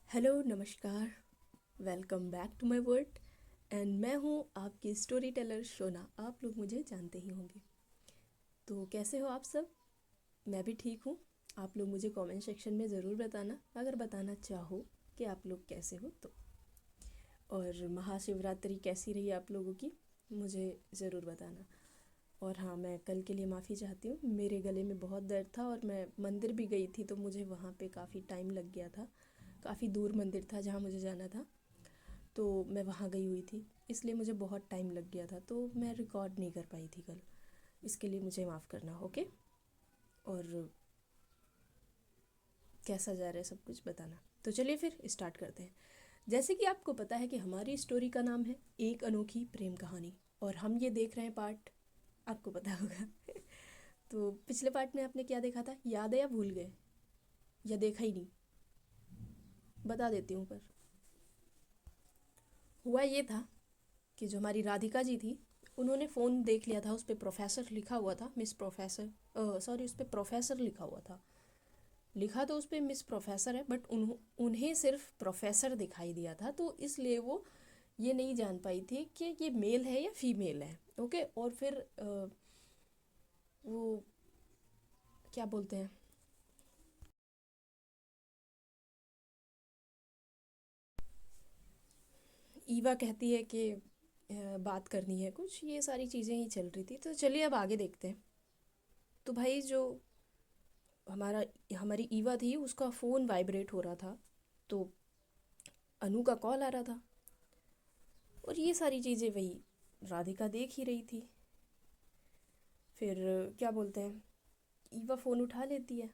Hello नमस्कार। Welcome back to my world. And मैं हूँ आपकी स्टोरी टेलर शोना। आप लोग मुझे जानते ही होंगे। तो कैसे हो आप सब? मैं भी ठीक हूँ। आप लोग मुझे कमेंट सेक्शन में ज़रूर बताना अगर बताना चाहो कि आप लोग कैसे हो तो। और महाशिवरात्रि कैसी रही आप लोगों की, मुझे ज़रूर बताना। और हाँ, मैं कल के लिए माफ़ी चाहती हूँ। मेरे गले में बहुत दर्द था और मैं मंदिर भी गई थी तो मुझे वहाँ पे काफ़ी टाइम लग गया था। काफ़ी दूर मंदिर था जहाँ मुझे जाना था, तो मैं वहाँ गई हुई थी, इसलिए मुझे बहुत टाइम लग गया था, तो मैं रिकॉर्ड नहीं कर पाई थी कल। इसके लिए मुझे माफ़ करना, ओके। और कैसा जा रहा है सब कुछ बताना। तो चलिए फिर स्टार्ट करते हैं। जैसे कि आपको पता है कि हमारी स्टोरी का नाम है एक अनोखी प्रेम कहानी, और हम ये देख रहे हैं पार्ट, आपको पता होगा। तो पिछले पार्ट में आपने क्या देखा था, याद है या भूल गए, या देखा ही नहीं? बता देती हूँ। पर हुआ ये था कि जो हमारी राधिका जी थी, उन्होंने फ़ोन देख लिया था, उस पर प्रोफेसर लिखा हुआ था, मिस प्रोफेसर, सॉरी, उस पर प्रोफेसर लिखा हुआ था। लिखा तो उस पर मिस प्रोफेसर है, बट उन्हें सिर्फ प्रोफेसर दिखाई दिया था, तो इसलिए वो ये नहीं जान पाई थी कि ये मेल है या फीमेल है। ओके। और फिर वो क्या बोलते हैं, ईवा कहती है कि बात करनी है कुछ, ये सारी चीज़ें ही चल रही थी। तो चलिए अब आगे देखते हैं। तो भाई जो हमारा हमारी ईवा थी, उसका फ़ोन वाइब्रेट हो रहा था, तो अनु का कॉल आ रहा था। और ये सारी चीज़ें वही राधिका देख ही रही थी। फिर क्या बोलते हैं, ईवा फ़ोन उठा लेती है,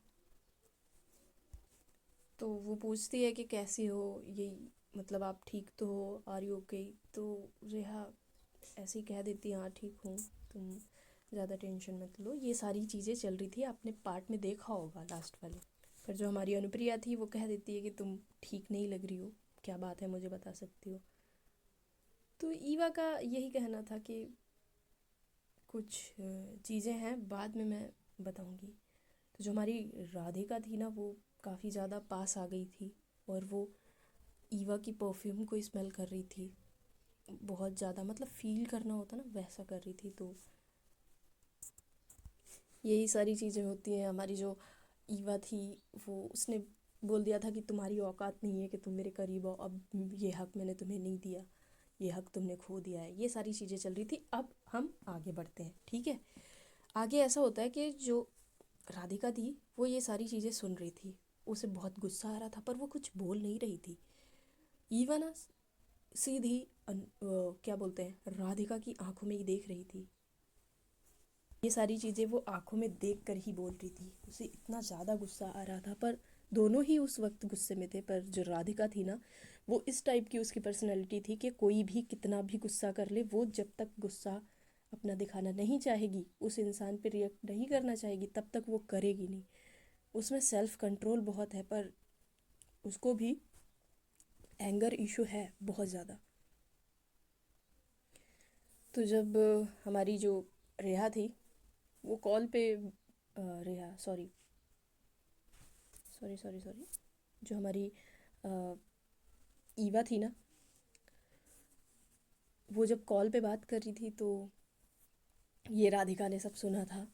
तो वो पूछती है कि कैसी हो, ये मतलब आप ठीक तो हो, आर यू ओके? तो रेहा ऐसे ही कह देती है, हाँ ठीक हूँ, तुम ज़्यादा टेंशन मत लो। ये सारी चीज़ें चल रही थी, आपने पार्ट में देखा होगा लास्ट वाले। फिर जो हमारी अनुप्रिया थी वो कह देती है कि तुम ठीक नहीं लग रही हो, क्या बात है, मुझे बता सकती हो? तो ईवा का यही कहना था कि कुछ चीज़ें हैं, बाद में मैं बताऊंगी। तो जो हमारी राधिका थी ना, वो काफ़ी ज़्यादा पास आ गई थी, और वो ईवा की परफ्यूम को स्मेल कर रही थी बहुत ज़्यादा, मतलब फील करना होता ना, वैसा कर रही थी। तो यही सारी चीज़ें होती हैं। हमारी जो ईवा थी, वो उसने बोल दिया था कि तुम्हारी औकात नहीं है कि तुम मेरे करीब हो, अब ये हक मैंने तुम्हें नहीं दिया, ये हक तुमने खो दिया है। ये सारी चीज़ें चल रही थी। अब हम आगे बढ़ते हैं, ठीक है। आगे ऐसा होता है कि जो राधिका थी वो ये सारी चीज़ें सुन रही थी, उसे बहुत गुस्सा आ रहा था, पर वो कुछ बोल नहीं रही थी। ईवा ना सीधी क्या बोलते हैं, राधिका की आंखों में ही देख रही थी। ये सारी चीज़ें वो आंखों में देख कर ही बोल रही थी। उसे इतना ज़्यादा गुस्सा आ रहा था, पर दोनों ही उस वक्त गुस्से में थे। पर जो राधिका थी ना, वो इस टाइप की उसकी पर्सनैलिटी थी कि कोई भी कितना भी गुस्सा कर ले, वो जब तक गुस्सा अपना दिखाना नहीं चाहेगी, उस इंसान पे रिएक्ट नहीं करना चाहेगी, तब तक वो करेगी नहीं। उसमें सेल्फ कंट्रोल बहुत है, पर उसको भी एंगर इशू है बहुत ज़्यादा। तो जब हमारी जो रेहा थी, वो कॉल पे रेहा, सॉरी सॉरी सॉरी सॉरी, जो हमारी अ, ईवा थी ना, वो जब कॉल पे बात कर रही थी, तो ये राधिका ने सब सुना था।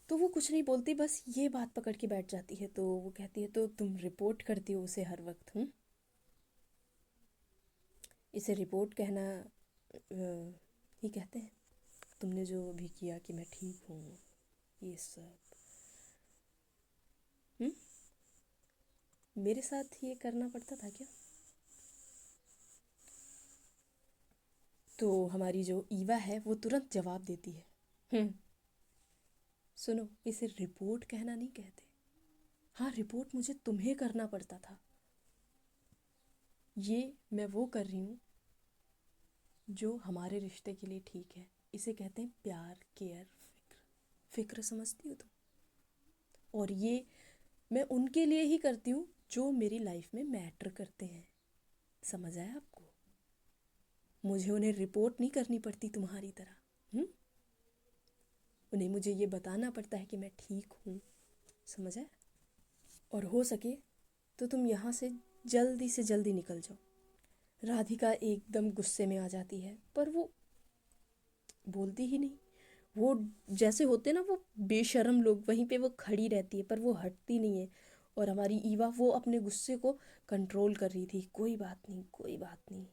तो वो कुछ नहीं बोलती, बस ये बात पकड़ के बैठ जाती है। तो वो कहती है, तो तुम रिपोर्ट करती हो उसे हर वक्त? इसे रिपोर्ट कहना ही कहते हैं। तुमने जो भी किया कि मैं ठीक हूँ, ये सब हम्म मेरे साथ ये करना पड़ता था क्या? तो हमारी जो ईवा है वो तुरंत जवाब देती है, सुनो, इसे रिपोर्ट कहना नहीं कहते। हाँ, रिपोर्ट मुझे तुम्हें करना पड़ता था, ये मैं वो कर रही हूँ जो हमारे रिश्ते के लिए ठीक है। इसे कहते हैं प्यार, केयर, फिक्र। फिक्र समझती हो तुम? और ये मैं उनके लिए ही करती हूँ जो मेरी लाइफ में मैटर करते हैं। समझ आया आपको? मुझे उन्हें रिपोर्ट नहीं करनी पड़ती तुम्हारी तरह। उन्हें मुझे ये बताना पड़ता है कि मैं ठीक हूँ। समझ आया? और हो सके तो तुम यहाँ से जल्दी से जल्दी निकल जाओ। राधिका एकदम गुस्से में आ जाती है, पर वो बोलती ही नहीं। वो जैसे होते ना वो बेशर्म लोग, वहीं पे वो खड़ी रहती है, पर वो हटती नहीं है। और हमारी ईवा वो अपने गुस्से को कंट्रोल कर रही थी, कोई बात नहीं कोई बात नहीं।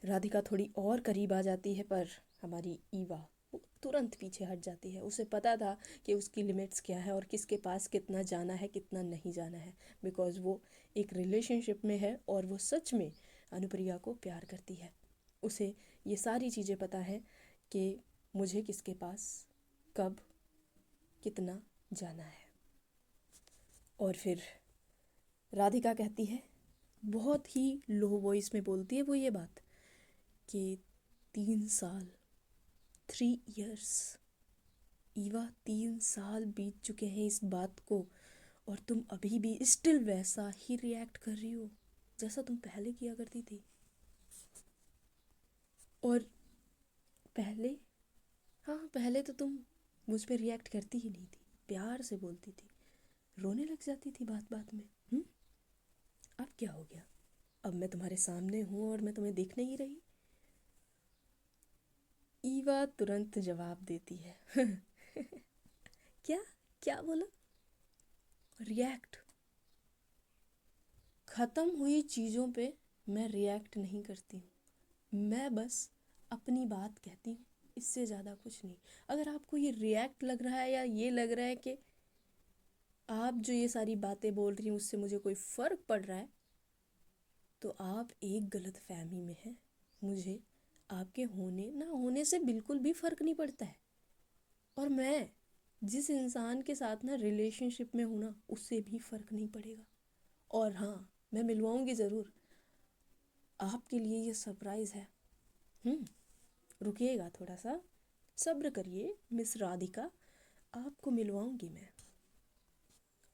राधिका थोड़ी और करीब आ जाती है, पर हमारी ईवा वो तुरंत पीछे हट जाती है। उसे पता था कि उसकी लिमिट्स क्या है और किसके पास कितना जाना है कितना नहीं जाना है, बिकॉज़ वो एक रिलेशनशिप में है और वो सच में अनुप्रिया को प्यार करती है। उसे ये सारी चीज़ें पता है कि मुझे किसके पास कब कितना जाना है। और फिर राधिका कहती है, बहुत ही लो वॉइस में बोलती है वो ये बात, कि 3 साल, 3 years, ईवा 3 साल बीत चुके हैं इस बात को, और तुम अभी भी स्टिल वैसा ही रिएक्ट कर रही हो जैसा तुम पहले किया करती थी। और पहले, हाँ पहले तो तुम मुझ पे रिएक्ट करती ही नहीं थी, प्यार से बोलती थी, रोने लग जाती थी बात बात में। अब क्या हो गया? अब मैं तुम्हारे सामने हूँ और मैं तुम्हें दिख नहीं रही? ईवा तुरंत जवाब देती है क्या क्या बोला? रिएक्ट? ख़त्म हुई चीज़ों पे मैं रिएक्ट नहीं करती हूँ, मैं बस अपनी बात कहती हूँ, इससे ज़्यादा कुछ नहीं। अगर आपको ये रिएक्ट लग रहा है या ये लग रहा है कि आप जो ये सारी बातें बोल रही हैं उससे मुझे कोई फ़र्क पड़ रहा है, तो आप एक गलत फहमी में हैं। मुझे आपके होने ना होने से बिल्कुल भी फ़र्क नहीं पड़ता है। और मैं जिस इंसान के साथ ना रिलेशनशिप में हूँ ना, उससे भी फ़र्क नहीं पड़ेगा। और हाँ, मैं मिलवाऊँगी ज़रूर, आपके लिए ये सरप्राइज़ है। रुकिएगा थोड़ा सा, सब्र करिए मिस राधिका, आपको मिलवाऊँगी मैं।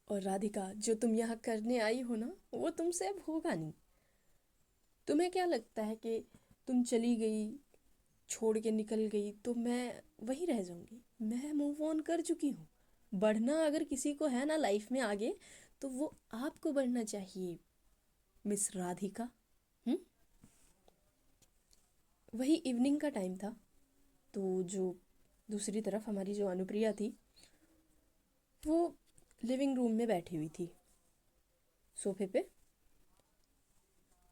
और राधिका, जो तुम यहाँ करने आई हो ना, वो तुमसे अब होगा नहीं। तुम्हें क्या लगता है कि तुम चली गई, छोड़ के निकल गई तो मैं वहीं रह जाऊंगी? मैं मूव ऑन कर चुकी हूँ। बढ़ना अगर किसी को है ना लाइफ में आगे, तो वो आपको बढ़ना चाहिए मिस राधिका। हम्म। वही इवनिंग का टाइम था, तो जो दूसरी तरफ हमारी जो अनुप्रिया थी, वो लिविंग रूम में बैठी हुई थी सोफे पे,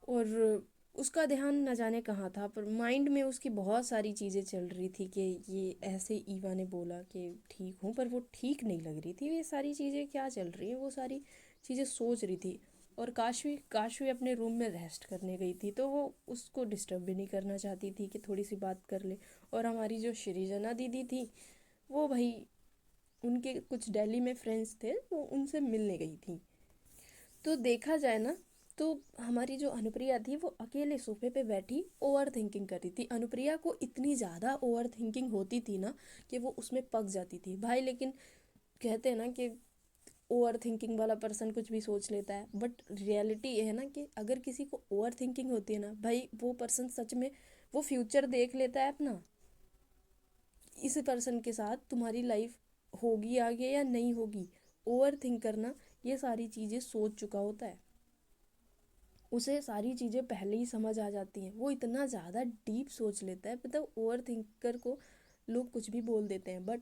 और उसका ध्यान न जाने कहाँ था, पर माइंड में उसकी बहुत सारी चीज़ें चल रही थी कि ये ऐसे ईवा ने बोला कि ठीक हूँ, पर वो ठीक नहीं लग रही थी। ये सारी चीज़ें क्या चल रही हैं, वो सारी चीज़ें सोच रही थी। और काशवी काशवी अपने रूम में रेस्ट करने गई थी, तो वो उसको डिस्टर्ब भी नहीं करना चाहती थी कि थोड़ी सी बात कर ले। और हमारी जो श्रीजना दीदी थी, वो भाई उनके कुछ दिल्ली में फ्रेंड्स थे, वो उनसे मिलने गई थी। तो देखा जाए ना, तो हमारी जो अनुप्रिया थी वो अकेले सोफे पे बैठी ओवर थिंकिंग कर रही थी। अनुप्रिया को इतनी ज़्यादा ओवर थिंकिंग होती थी ना कि वो उसमें पक जाती थी भाई। लेकिन कहते हैं ना कि ओवर थिंकिंग वाला पर्सन कुछ भी सोच लेता है, बट रियलिटी ये है ना कि अगर किसी को ओवर थिंकिंग होती है ना भाई, वो पर्सन सच में वो फ्यूचर देख लेता है अपना, इस पर्सन के साथ तुम्हारी लाइफ होगी आगे या नहीं होगी। ओवर थिंक करना, ये सारी चीज़ें सोच चुका होता है, उसे सारी चीज़ें पहले ही समझ आ जाती हैं। वो इतना ज़्यादा डीप सोच लेता है, मतलब ओवर थिंकर को लोग कुछ भी बोल देते हैं, बट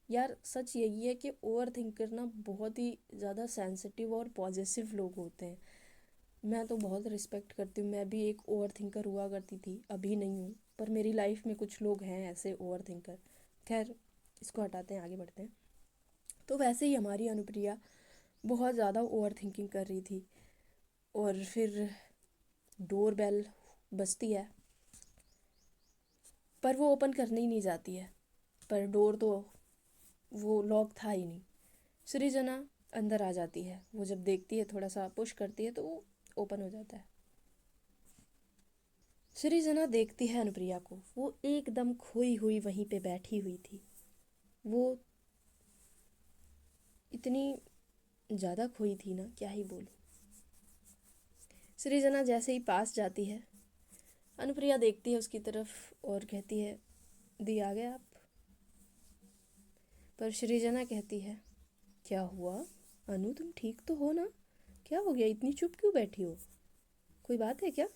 यार सच यही है कि ओवर थिंकर ना बहुत ही ज़्यादा सेंसिटिव और पॉजिटिव लोग होते हैं। मैं तो बहुत रिस्पेक्ट करती हूँ, मैं भी एक ओवर थिंकर हुआ करती थी, अभी नहीं हूँ, पर मेरी लाइफ में कुछ लोग हैं ऐसे ओवर थिंकर। खैर, इसको हटाते हैं, आगे बढ़ते हैं। तो वैसे ही हमारी अनुप्रिया बहुत ज़्यादा ओवर थिंकिंग कर रही थी। और फिर डोर बेल बजती है, पर वो ओपन करने ही नहीं जाती है, पर डोर तो वो लॉक था ही नहीं। सृजना अंदर आ जाती है, वो जब देखती है थोड़ा सा पुश करती है तो वो ओपन हो जाता है। सृजना देखती है अनुप्रिया को, वो एकदम खोई हुई वहीं पे बैठी हुई थी। वो इतनी ज़्यादा खोई थी ना, क्या ही बोलूँ। सृजना जैसे ही पास जाती है, अनुप्रिया देखती है उसकी तरफ और कहती है, दी आ गए आप? पर सृजना कहती है, क्या हुआ अनु, तुम ठीक तो हो ना? क्या हो गया, इतनी चुप क्यों बैठी हो? कोई बात है क्या?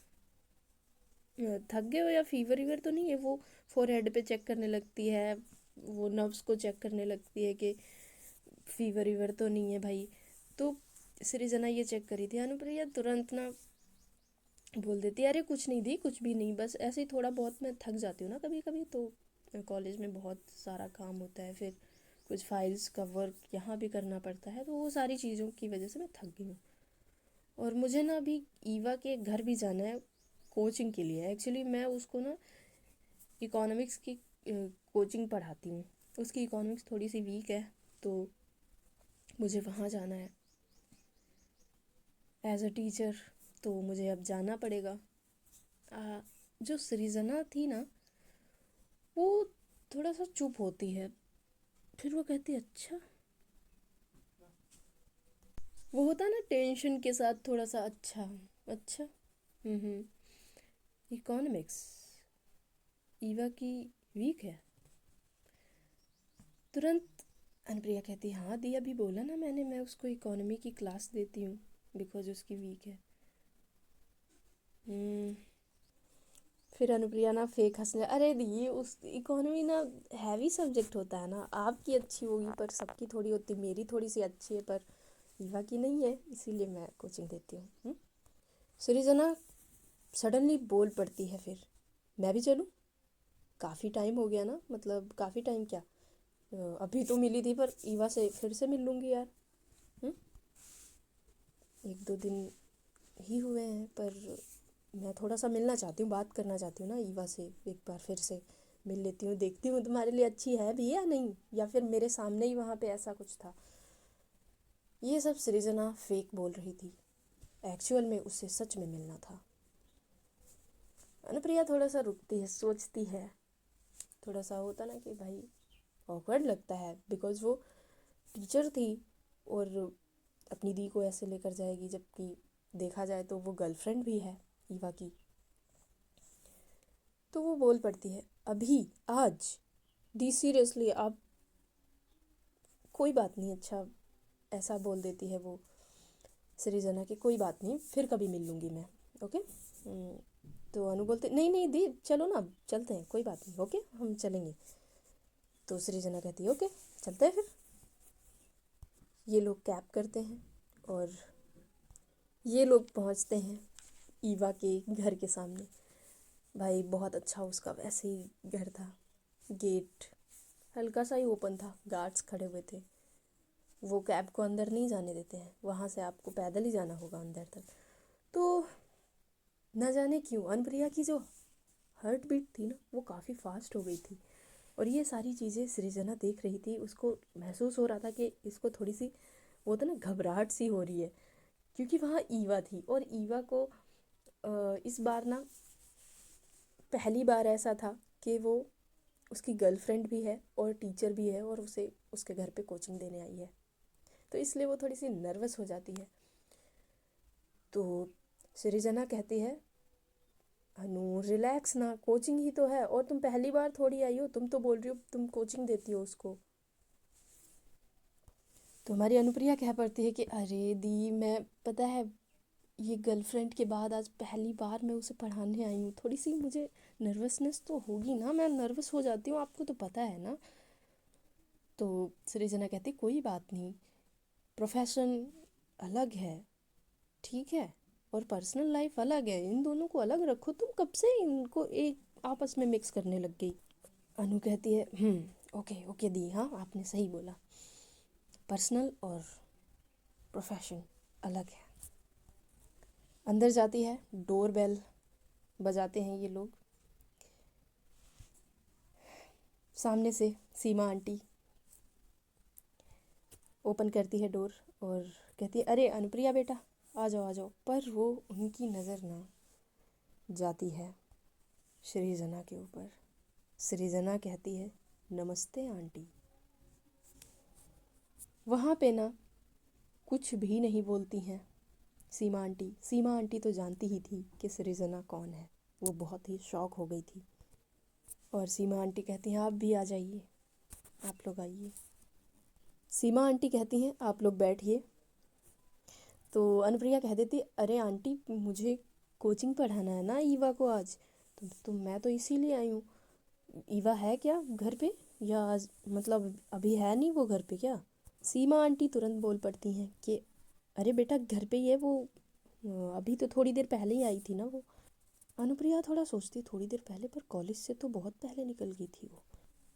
थक गए हो या फीवर वीवर तो नहीं है? वो फोरहेड पे चेक करने लगती है, वो नर्व्स को चेक करने लगती है कि फीवर वीवर तो नहीं है भाई। तो सृजना ये चेक करी थी, अनुप्रिया तुरंत ना बोल देती है, अरे कुछ नहीं दी, कुछ भी नहीं, बस ऐसे ही थोड़ा बहुत मैं थक जाती हूँ ना कभी कभी, तो कॉलेज में बहुत सारा काम होता है, फिर कुछ फाइल्स का वर्क यहाँ भी करना पड़ता है, तो वो सारी चीज़ों की वजह से मैं थक गई हूँ। और मुझे ना अभी ईवा के घर भी जाना है कोचिंग के लिए। एक्चुअली मैं उसको ना इकोनॉमिक्स की कोचिंग पढ़ाती हूँ, उसकी इकोनॉमिक्स थोड़ी सी वीक है, तो मुझे वहाँ जाना है एज अ टीचर, तो मुझे अब जाना पड़ेगा। जो सृजना थी ना, वो थोड़ा सा चुप होती है, फिर वो कहती है अच्छा, वो होता है ना टेंशन के साथ थोड़ा सा, अच्छा अच्छा। हम्म। इकोनॉमिक्स ईवा की वीक है। तुरंत अनुप्रिया कहती हाँ दी, अभी बोला ना मैंने, मैं उसको इकोनॉमी की क्लास देती हूँ बिकॉज उसकी वीक है। हम्म। फिर अनुप्रिया ना फेक हंसने, अरे दी उस इकोनॉमी ना हैवी सब्जेक्ट होता है ना, आपकी अच्छी होगी पर सबकी थोड़ी होती, मेरी थोड़ी सी अच्छी है पर ईवा की नहीं है, इसीलिए मैं कोचिंग देती हूँ। सृजना सडनली बोल पड़ती है, फिर मैं भी चलूँ? काफ़ी टाइम हो गया ना, मतलब काफ़ी टाइम क्या, अभी तो मिली थी पर ईवा से फिर से मिल लूँगी यार। हम्म? एक दो दिन ही हुए हैं पर मैं थोड़ा सा मिलना चाहती हूँ, बात करना चाहती हूँ ना ईवा से, एक बार फिर से मिल लेती हूँ, देखती हूँ तुम्हारे लिए अच्छी है भी या नहीं, या फिर मेरे सामने ही वहाँ पे ऐसा कुछ था। ये सब सृजना फेक बोल रही थी, एक्चुअल में उससे सच में मिलना था। अनुप्रिया थोड़ा सा रुकती है, सोचती है, थोड़ा सा होता ना कि भाई ऑकवर्ड लगता है, बिकॉज वो टीचर थी और अपनी दी को ऐसे लेकर जाएगी, जबकि देखा जाए तो वो गर्लफ्रेंड भी है ईवा की। तो वो बोल पड़ती है, अभी आज दी सीरियसली आप, कोई बात नहीं, अच्छा ऐसा बोल देती है वो सृजना की, कोई बात नहीं फिर कभी मिल लूँगी मैं, ओके। तो अनु बोलते नहीं नहीं दी चलो ना, चलते हैं, कोई बात नहीं, ओके हम चलेंगे। तो सृजना कहती है ओके चलते हैं फिर। ये लोग कैब करते हैं और ये लोग पहुंचते हैं ईवा के घर के सामने। भाई बहुत अच्छा उसका वैसे ही घर था, गेट हल्का सा ही ओपन था, गार्ड्स खड़े हुए थे, वो कैब को अंदर नहीं जाने देते हैं, वहाँ से आपको पैदल ही जाना होगा अंदर तक। तो न जाने क्यों अनुप्रिया की जो हार्ट बीट थी ना, वो काफ़ी फास्ट हो गई थी, और ये सारी चीज़ें सृजना देख रही थी, उसको महसूस हो रहा था कि इसको थोड़ी सी वो था ना घबराहट सी हो रही है, क्योंकि वहाँ ईवा थी, और ईवा को इस बार ना पहली बार ऐसा था कि वो उसकी गर्लफ्रेंड भी है और टीचर भी है, और उसे उसके घर पे कोचिंग देने आई है, तो इसलिए वो थोड़ी सी नर्वस हो जाती है। तो सृजना कहती है अनु रिलैक्स ना, कोचिंग ही तो है, और तुम पहली बार थोड़ी आई हो, तुम तो बोल रही हो तुम कोचिंग देती हो उसको। तो हमारी अनुप्रिया कह पड़ती है कि अरे दी मैं, पता है ये गर्लफ्रेंड के बाद आज पहली बार मैं उसे पढ़ाने आई हूँ, थोड़ी सी मुझे नर्वसनेस तो होगी ना, मैं नर्वस हो जाती हूँ, आपको तो पता है ना। तो सृजना कहती कोई बात नहीं, प्रोफेशन अलग है, ठीक है, और पर्सनल लाइफ अलग है, इन दोनों को अलग रखो, तुम कब से इनको एक आपस में मिक्स करने लग गई। अनु कहती है ओके ओके दी, हाँ आपने सही बोला, पर्सनल और प्रोफेशन अलग है। अंदर जाती है, डोर बेल बजाते हैं ये लोग, सामने से सीमा आंटी ओपन करती है डोर और कहती है अरे अनुप्रिया बेटा आ जाओ आ जाओ, पर वो उनकी नज़र ना जाती है सृजना के ऊपर। सृजना कहती है नमस्ते आंटी। वहाँ पे ना कुछ भी नहीं बोलती हैं सीमा आंटी। सीमा आंटी तो जानती ही थी कि सृजना कौन है, वो बहुत ही शॉक हो गई थी। और सीमा आंटी कहती हैं आप भी आ जाइए, आप लोग आइए। सीमा आंटी कहती हैं आप लोग बैठिए। तो अनुप्रिया कह देती अरे आंटी मुझे कोचिंग पढ़ाना है ना ईवा को आज। तो मैं तो इसीलिए आई हूँ। ईवा है क्या घर पे, या मतलब अभी है नहीं वो घर पे क्या? सीमा आंटी तुरंत बोल पड़ती हैं कि अरे बेटा घर पे ही है वो, अभी तो थोड़ी देर पहले ही आई थी ना वो। अनुप्रिया थोड़ा सोचती थोड़ी देर पहले, पर कॉलेज से तो बहुत पहले निकल गई थी वो।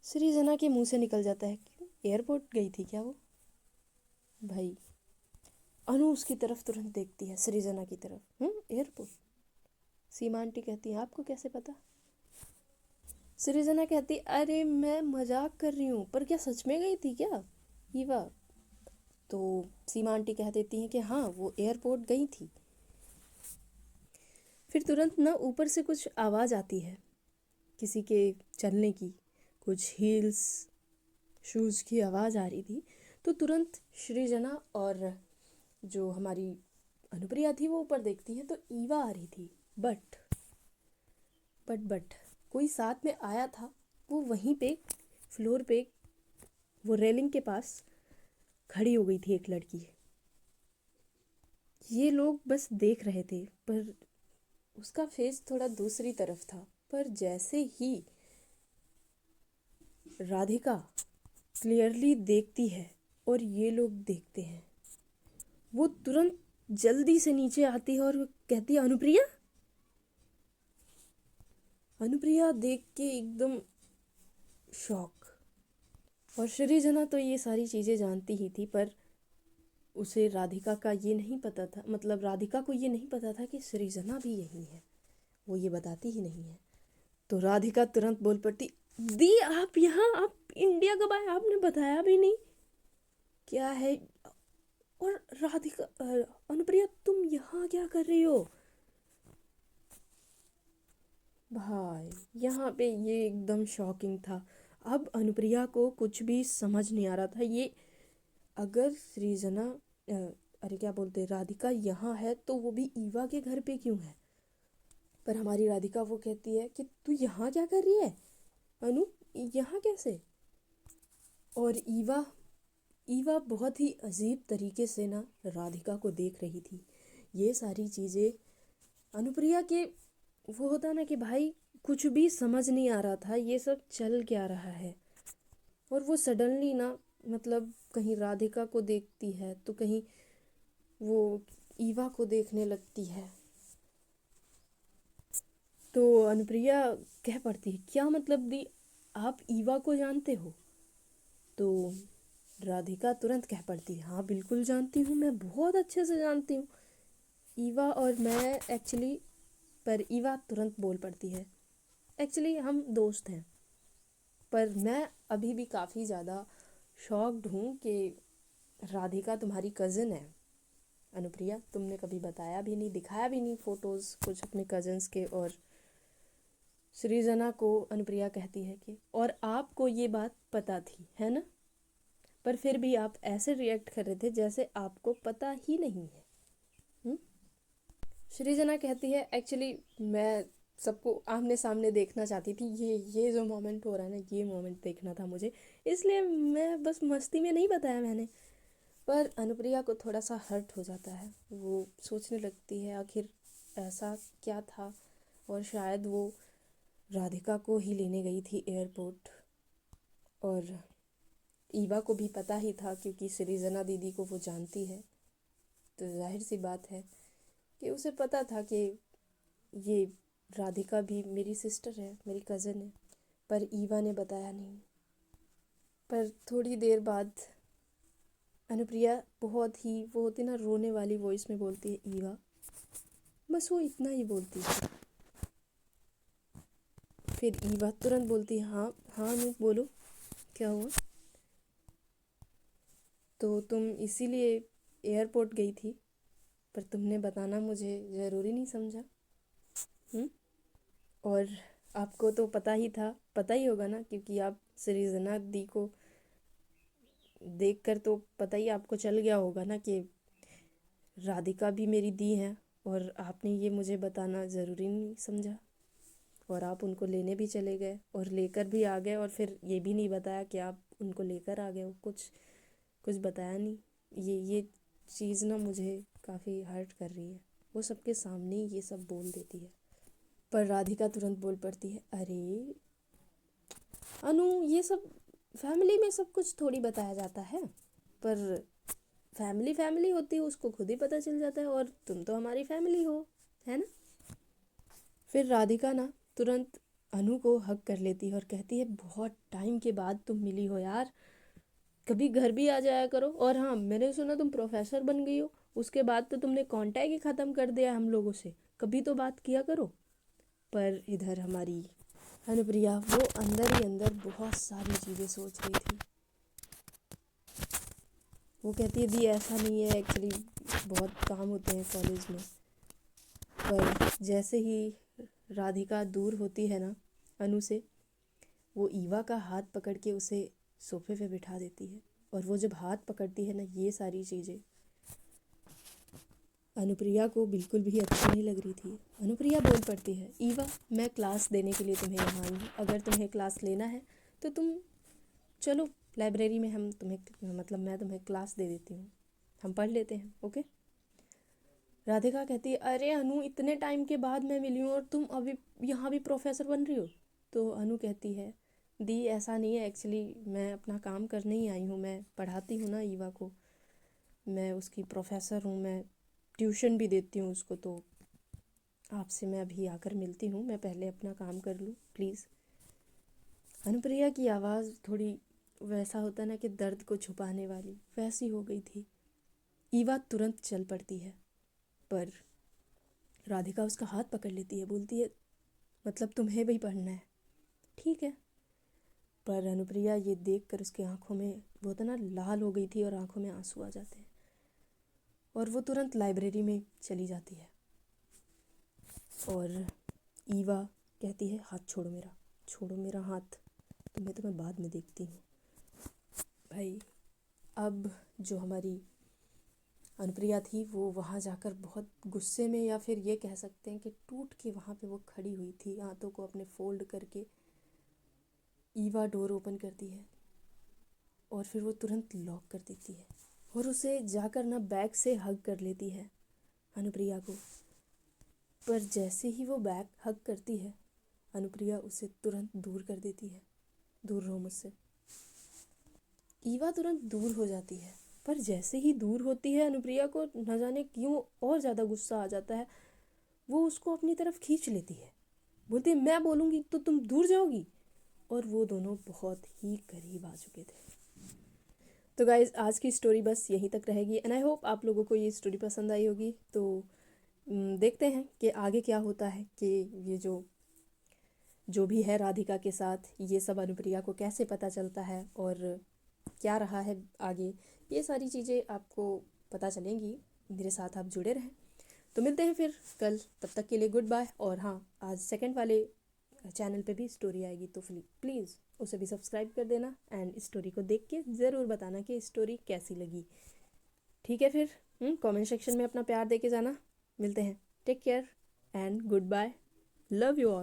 सृजना के मुंह से निकल जाता है, क्यों एयरपोर्ट गई थी क्या वो? भाई अनु उसकी तरफ तुरंत देखती है, सृजना की तरफ। एयरपोर्ट? सीमा आंटी कहती है आपको कैसे पता? सृजना कहती अरे मैं मजाक कर रही हूँ, पर क्या सच में गई थी क्या ईवा? तो सीमा आंटी कह देती हैं कि हाँ वो एयरपोर्ट गई थी। फिर तुरंत ना ऊपर से कुछ आवाज़ आती है, किसी के चलने की, कुछ हील्स शूज़ की आवाज़ आ रही थी। तो तुरंत सृजना और जो हमारी अनुप्रिया थी वो ऊपर देखती है, तो ईवा आ रही थी। बट कोई साथ में आया था। वो वहीं पे फ्लोर पे वो रेलिंग के पास खड़ी हो गई थी एक लड़की। ये लोग बस देख रहे थे, पर उसका फेस थोड़ा दूसरी तरफ था। पर जैसे ही राधिका क्लियरली देखती है और ये लोग देखते हैं, वो तुरंत जल्दी से नीचे आती है और कहती है अनुप्रिया। अनुप्रिया देख के एकदम शॉक। और सृजना तो ये सारी चीज़ें जानती ही थी, पर उसे राधिका का ये नहीं पता था, मतलब राधिका को ये नहीं पता था कि सृजना भी यही है। वो ये बताती ही नहीं है। तो राधिका तुरंत बोल पड़ती, दी आप यहाँ, आप इंडिया कब आए, आपने बताया भी नहीं क्या है। और राधिका अनुप्रिया तुम यहाँ क्या कर रही हो? भाई यहाँ पे ये एकदम शॉकिंग था। अब अनुप्रिया को कुछ भी समझ नहीं आ रहा था। ये अगर सृजना अरे क्या बोलते, राधिका यहाँ है तो वो भी ईवा के घर पे क्यों है? पर हमारी राधिका वो कहती है कि तू यहाँ क्या कर रही है अनु, यहाँ कैसे? और ईवा ईवा बहुत ही अजीब तरीके से ना राधिका को देख रही थी। ये सारी चीज़ें अनुप्रिया के, वो होता ना कि भाई कुछ भी समझ नहीं आ रहा था ये सब चल क्या रहा है। और वो सडनली ना, मतलब कहीं राधिका को देखती है तो कहीं वो ईवा को देखने लगती है। तो अनुप्रिया कह पड़ती है क्या मतलब दी, आप ईवा को जानते हो? तो राधिका तुरंत कह पड़ती है हाँ बिल्कुल जानती हूँ, मैं बहुत अच्छे से जानती हूँ ईवा और मैं एक्चुअली। पर ईवा तुरंत बोल पड़ती है एक्चुअली हम दोस्त हैं। पर मैं अभी भी काफ़ी ज़्यादा शॉक्ड हूँ कि राधिका तुम्हारी कज़न है। अनुप्रिया तुमने कभी बताया भी नहीं, दिखाया भी नहीं फ़ोटोज़ कुछ अपने कज़न्स के। और सृजना को अनुप्रिया कहती है कि और आपको ये बात पता थी है ना, पर फिर भी आप ऐसे रिएक्ट कर रहे थे जैसे आपको पता ही नहीं है। सृजना कहती है एक्चुअली मैं सबको आमने सामने देखना चाहती थी, ये जो मोमेंट हो रहा है ना, ये मोमेंट देखना था मुझे, इसलिए मैं बस मस्ती में नहीं बताया मैंने। पर अनुप्रिया को थोड़ा सा हर्ट हो जाता है। वो सोचने लगती है आखिर ऐसा क्या था। और शायद वो राधिका को ही लेने गई थी एयरपोर्ट। और ईवा को भी पता ही था क्योंकि सृजना दीदी को वो जानती है, तो जाहिर सी बात है कि उसे पता था कि ये राधिका भी मेरी सिस्टर है, मेरी कज़न है। पर ईवा ने बताया नहीं। पर थोड़ी देर बाद अनुप्रिया बहुत ही, वो होती ना रोने वाली वॉइस में बोलती है ईवा, बस वो इतना ही बोलती है। फिर ईवा तुरंत बोलती है हाँ हाँ अनु बोलो क्या हुआ? तो तुम इसीलिए एयरपोर्ट गई थी, पर तुमने बताना मुझे ज़रूरी नहीं समझा। हम्म और आपको तो पता ही था, पता ही होगा ना, क्योंकि आप सृजना दी को देखकर तो पता ही आपको चल गया होगा ना कि राधिका भी मेरी दी है। और आपने ये मुझे बताना ज़रूरी नहीं समझा, और आप उनको लेने भी चले गए और लेकर भी आ गए, और फिर ये भी नहीं बताया कि आप उनको लेकर आ गए हो, कुछ कुछ बताया नहीं। ये चीज़ ना मुझे काफ़ी हर्ट कर रही है। वो सबके सामने ये सब बोल देती है। पर राधिका तुरंत बोल पड़ती है, अरे अनु, ये सब फैमिली में सब कुछ थोड़ी बताया जाता है, पर फैमिली फैमिली होती है, उसको खुद ही पता चल जाता है, और तुम तो हमारी फैमिली हो, है ना। फिर राधिका ना तुरंत अनु को हग कर लेती है और कहती है, बहुत टाइम के बाद तुम मिली हो यार, कभी घर भी आ जाया करो। और हाँ, मैंने सुना तुम प्रोफेसर बन गई हो, उसके बाद तो तुमने कांटेक्ट ही ख़त्म कर दिया हम लोगों से, कभी तो बात किया करो। पर इधर हमारी अनुप्रिया वो अंदर ही अंदर बहुत सारी चीज़ें सोच रही थी। वो कहती है, दी ऐसा नहीं है, एक्चुअली बहुत काम होते हैं कॉलेज में। पर जैसे ही राधिका दूर होती है ना अनु से, वो ईवा का हाथ पकड़ के उसे सोफे पे बिठा देती है। और वो जब हाथ पकड़ती है ना, ये सारी चीज़ें अनुप्रिया को बिल्कुल भी अच्छी नहीं लग रही थी। अनुप्रिया बोल पड़ती है, ईवा मैं क्लास देने के लिए तुम्हें यहाँ आई हूँ, अगर तुम्हें क्लास लेना है तो तुम चलो लाइब्रेरी में, हम तुम्हें मतलब मैं तुम्हें क्लास दे देती हूँ, हम पढ़ लेते हैं, ओके। राधिका कहती है, अरे अनु, इतने टाइम के बाद मैं मिली हूँ और तुम अभी यहाँ भी प्रोफेसर बन रही हो। तो अनु कहती है, दी ऐसा नहीं है, एक्चुअली मैं अपना काम करने ही आई हूँ, मैं पढ़ाती हूँ ना ईवा को, मैं उसकी प्रोफेसर हूँ, मैं ट्यूशन भी देती हूँ उसको, तो आपसे मैं अभी आकर मिलती हूँ, मैं पहले अपना काम कर लूँ प्लीज़। अनुप्रिया की आवाज़ थोड़ी वैसा होता ना कि दर्द को छुपाने वाली, वैसी हो गई थी। ईवा तुरंत चल पड़ती है, पर राधिका उसका हाथ पकड़ लेती है, बोलती है, मतलब तुम्हें भी पढ़ना है, ठीक है। पर अनुप्रिया ये देख कर उसकी आंखों में वो तो ना लाल हो गई थी और आंखों में आंसू आ जाते हैं, और वो तुरंत लाइब्रेरी में चली जाती है। और ईवा कहती है, हाथ छोड़ो मेरा, छोड़ो मेरा हाथ, तुम्हें तो मैं बाद में देखती हूँ। भाई अब जो हमारी अनुप्रिया थी वो वहाँ जाकर बहुत गुस्से में, या फिर ये कह सकते हैं कि टूट के वहाँ पे वो खड़ी हुई थी, हाथों को अपने फोल्ड करके। ईवा डोर ओपन करती है और फिर वो तुरंत लॉक कर देती है और उसे जाकर ना बैग से हग कर लेती है अनुप्रिया को। पर जैसे ही वो बैग हग करती है, अनुप्रिया उसे तुरंत दूर कर देती है, दूर रहो मुझसे। ईवा तुरंत दूर हो जाती है, पर जैसे ही दूर होती है अनुप्रिया को न जाने क्यों और ज़्यादा गुस्सा आ जाता है। वो उसको अपनी तरफ खींच लेती है, बोलती है, मैं बोलूँगी तो तुम दूर जाओगी। और वो दोनों बहुत ही करीब आ चुके थे। तो गाइज, आज की स्टोरी बस यहीं तक रहेगी, एंड आई होप आप लोगों को ये स्टोरी पसंद आई होगी। तो देखते हैं कि आगे क्या होता है, कि ये जो भी है राधिका के साथ, ये सब अनुप्रिया को कैसे पता चलता है और क्या रहा है आगे, ये सारी चीज़ें आपको पता चलेंगी। मेरे साथ आप जुड़े रहें। तो मिलते हैं फिर कल, तब तक के लिए गुड बाय। और हाँ, आज सेकंड वाले चैनल पे भी स्टोरी आएगी, तो प्लीज़ उसे भी सब्सक्राइब कर देना, एंड स्टोरी को देख के ज़रूर बताना कि स्टोरी कैसी लगी। ठीक है, फिर कमेंट सेक्शन में अपना प्यार दे के जाना। मिलते हैं, take care and good bye, love you all.